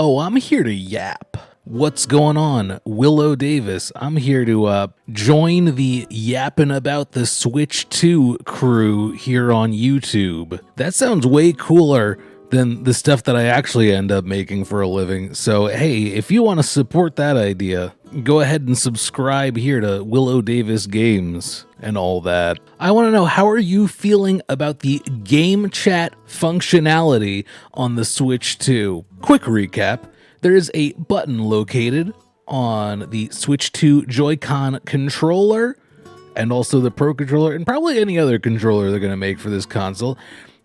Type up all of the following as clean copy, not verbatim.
WiLLo, I'm here to yap. What's going on? WiLLo Davis. I'm here to join the yapping about the Switch 2 crew here on YouTube. That sounds way cooler than the stuff that I actually end up making for a living. So hey, if you want to support that idea, go ahead and subscribe here to WiLLo Davis Games and all that. I want to know, how are you feeling about the game chat functionality on the Switch 2? Quick recap. There is a button located on the Switch 2 Joy-Con controller and also the Pro controller and probably any other controller they're going to make for this console.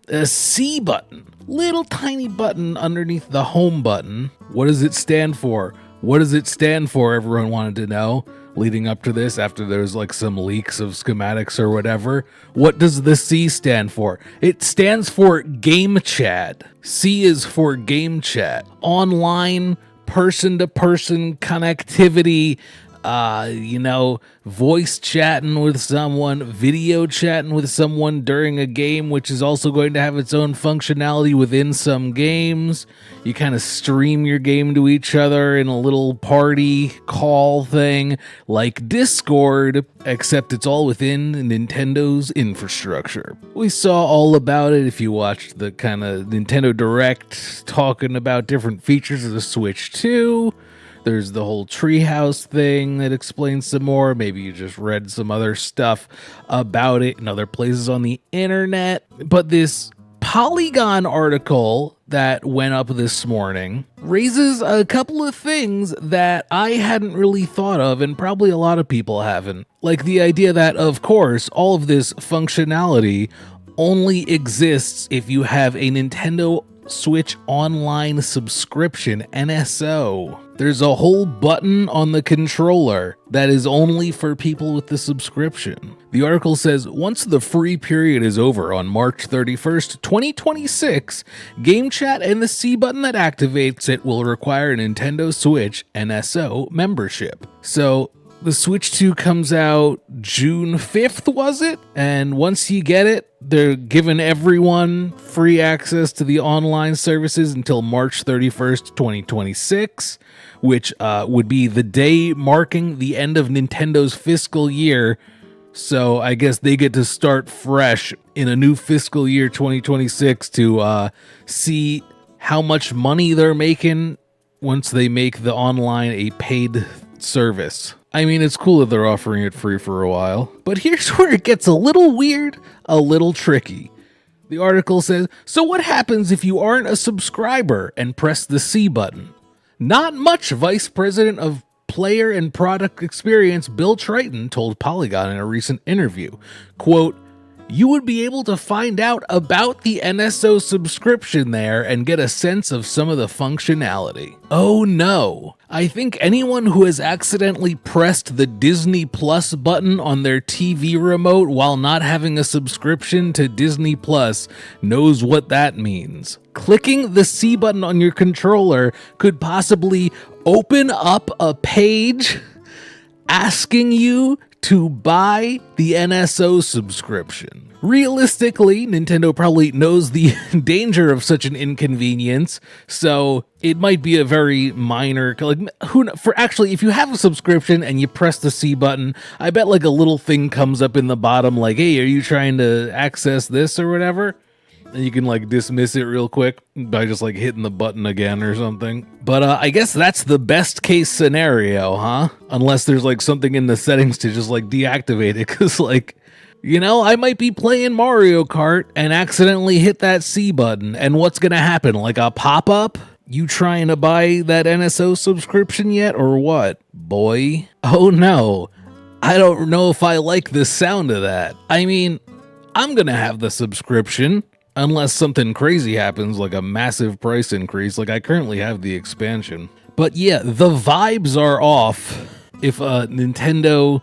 A C button, little tiny button underneath the home button. What does it stand for? What does it stand for? Everyone wanted to know leading up to this, after there's like some leaks of schematics or whatever. What does the C stand for? It stands for game chat. C is for game chat. Online, person-to-person connectivity, voice chatting with someone, video chatting with someone during a game, which is also going to have its own functionality within some games. You kind of stream your game to each other in a little party call thing like Discord, except it's all within Nintendo's infrastructure. We saw all about it if you watched the kind of Nintendo Direct talking about different features of the Switch 2. There's the whole treehouse thing that explains some more. Maybe you just read some other stuff about it in other places on the internet. But this Polygon article that went up this morning raises a couple of things that I hadn't really thought of, and probably a lot of people haven't. Like the idea that, of course, all of this functionality only exists if you have a Nintendo Switch Online subscription, NSO. There's a whole button on the controller that is only for people with the subscription. The article says, once the free period is over on March 31st, 2026, Game Chat and the C button that activates it will require a Nintendo Switch NSO membership. So the Switch 2 comes out June 5th, was it? And once you get it, they're giving everyone free access to the online services until March 31st, 2026, which would be the day marking the end of Nintendo's fiscal year. So I guess they get to start fresh in a new fiscal year, 2026, to see how much money they're making once they make the online a paid service. I mean, it's cool that they're offering it free for a while, but here's where it gets a little weird, a little tricky. The article says, so what happens if you aren't a subscriber and press the C button? Not much, Vice President of Player and Product Experience Bill Triton told Polygon in a recent interview. Quote, you would be able to find out about the NSO subscription there and get a sense of some of the functionality. Oh no. I think anyone who has accidentally pressed the Disney Plus button on their TV remote while not having a subscription to Disney Plus knows what that means. Clicking the C button on your controller could possibly open up a page asking you to buy the NSO subscription. Realistically, Nintendo probably knows the danger of such an inconvenience, so it might be a very minor, like, if you have a subscription and you press the C button, I bet like a little thing comes up in the bottom like, hey, are you trying to access this or whatever? And you can like dismiss it real quick by just like hitting the button again or something. But I guess that's the best case scenario, huh? Unless there's like something in the settings to just like deactivate it. Cause like, I might be playing Mario Kart and accidentally hit that C button. And what's gonna happen? Like a pop-up? You trying to buy that NSO subscription yet or what, boy? Oh no. I don't know if I like the sound of that. I mean, I'm gonna have the subscription. Unless something crazy happens, like a massive price increase, like I currently have the expansion. But yeah, the vibes are off if a Nintendo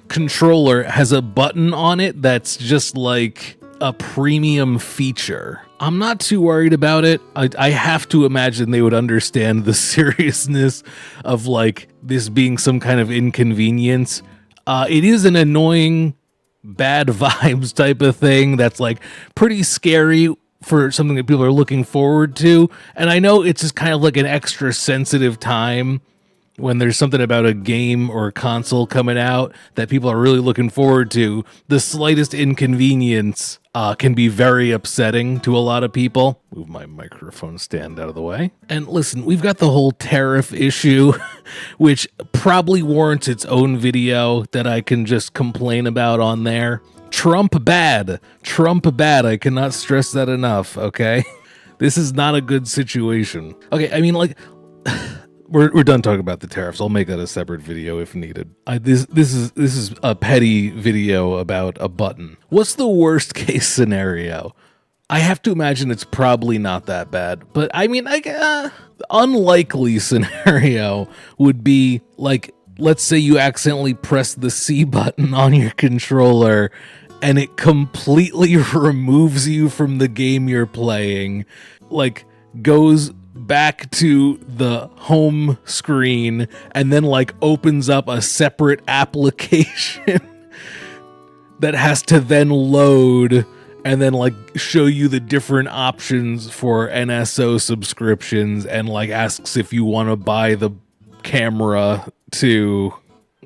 controller has a button on it that's just like a premium feature. I'm not too worried about it. I have to imagine they would understand the seriousness of like this being some kind of inconvenience. It is an annoying bad vibes type of thing that's like pretty scary for something that people are looking forward to. And I know it's just kind of like an extra sensitive time when there's something about a game or a console coming out that people are really looking forward to. The slightest inconvenience can be very upsetting to a lot of people. Move my microphone stand out of the way. And listen, we've got the whole tariff issue, which probably warrants its own video that I can just complain about on there. Trump bad. Trump bad. I cannot stress that enough, okay? This is not a good situation. Okay, I mean, like, we're done talking about the tariffs. I'll make that a separate video if needed. This is a petty video about a button. What's the worst case scenario? I have to imagine it's probably not that bad. But I mean, unlikely scenario would be like, let's say you accidentally press the C button on your controller and it completely removes you from the game you're playing, like goes back to the home screen and then like opens up a separate application that has to then load and then like show you the different options for NSO subscriptions and like asks if you want to buy the camera too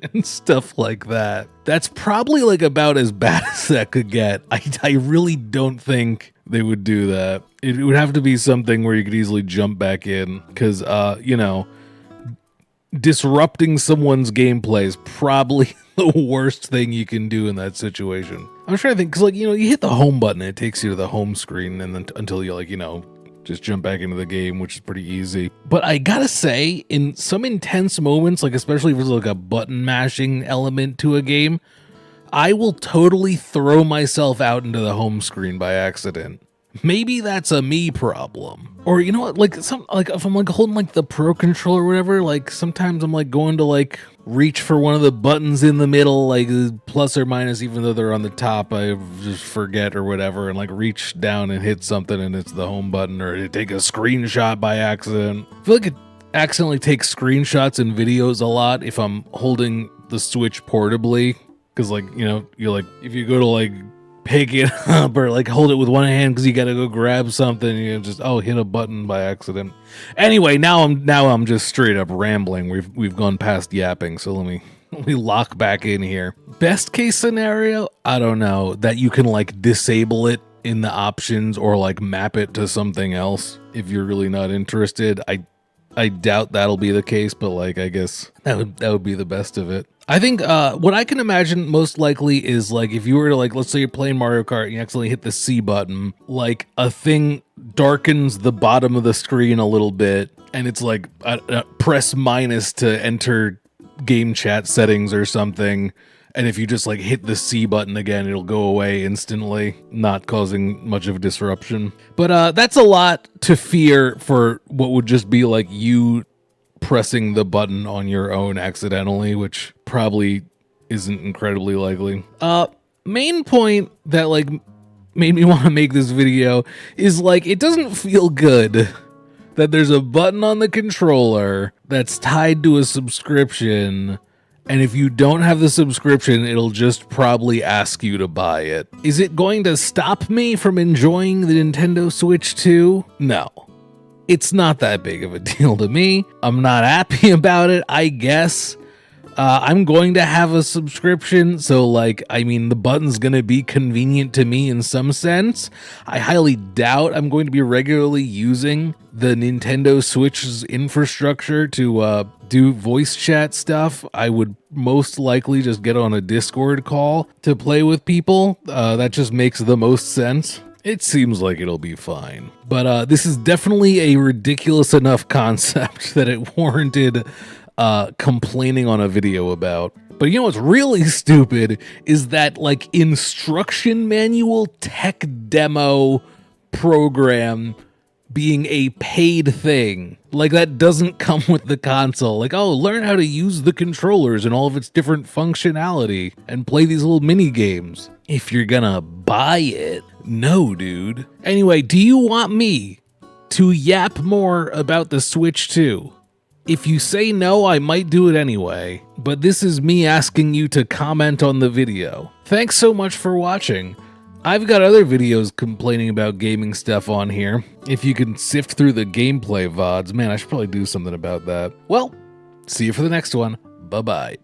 and stuff like that. That's probably like about as bad as that could get. I really don't think they would do that. It would have to be something where you could easily jump back in because, you know, disrupting someone's gameplay is probably the worst thing you can do in that situation. I'm trying to think, because, like, you know, you hit the home button, it takes you to the home screen, and then until you, like, you know, just jump back into the game, which is pretty easy. But I gotta say, in some intense moments, like especially if there's like a button mashing element to a game, I will totally throw myself out into the home screen by accident. Maybe that's a me problem. Or you know what, like if I'm like holding like the Pro Controller or whatever, like sometimes I'm like going to like reach for one of the buttons in the middle, like plus or minus, even though they're on the top, I just forget or whatever, and like reach down and hit something and it's the home button, or to take a screenshot by accident. I feel like it accidentally takes screenshots and videos a lot if I'm holding the Switch portably, because like, you know, you're like, if you go to like pick it up or like hold it with one hand because you gotta go grab something, you just hit a button by accident. Anyway, now I'm just straight up rambling. We've gone past yapping, so let me lock back in here. Best case scenario, I don't know, that you can like disable it in the options or like map it to something else if you're really not interested. I doubt that'll be the case, but like I guess that would be the best of it. I think what I can imagine most likely is like if you were to like, let's say you're playing Mario Kart and you accidentally hit the C button, like a thing darkens the bottom of the screen a little bit and it's like press minus to enter game chat settings or something. And if you just like hit the C button again, it'll go away instantly, not causing much of a disruption. But that's a lot to fear for what would just be like you pressing the button on your own accidentally, which probably isn't incredibly likely. Main point that like made me want to make this video is like it doesn't feel good that there's a button on the controller that's tied to a subscription, and if you don't have the subscription, it'll just probably ask you to buy it. Is it going to stop me from enjoying the Nintendo Switch 2? No. It's not that big of a deal to me. I'm not happy about it, I guess. I'm going to have a subscription, so like, I mean, the button's gonna be convenient to me in some sense. I highly doubt I'm going to be regularly using the Nintendo Switch's infrastructure to do voice chat stuff. I would most likely just get on a Discord call to play with people. That just makes the most sense. It seems like it'll be fine. But this is definitely a ridiculous enough concept that it warranted complaining on a video about. But you know what's really stupid is that like instruction manual tech demo program being a paid thing. Like that doesn't come with the console. Like, oh, learn how to use the controllers and all of its different functionality and play these little mini games. If you're gonna buy it, no, dude. Anyway, do you want me to yap more about the Switch 2? If you say no, I might do it anyway, but this is me asking you to comment on the video. Thanks so much for watching. I've got other videos complaining about gaming stuff on here. If you can sift through the gameplay VODs, man, I should probably do something about that. Well, see you for the next one. Bye-bye.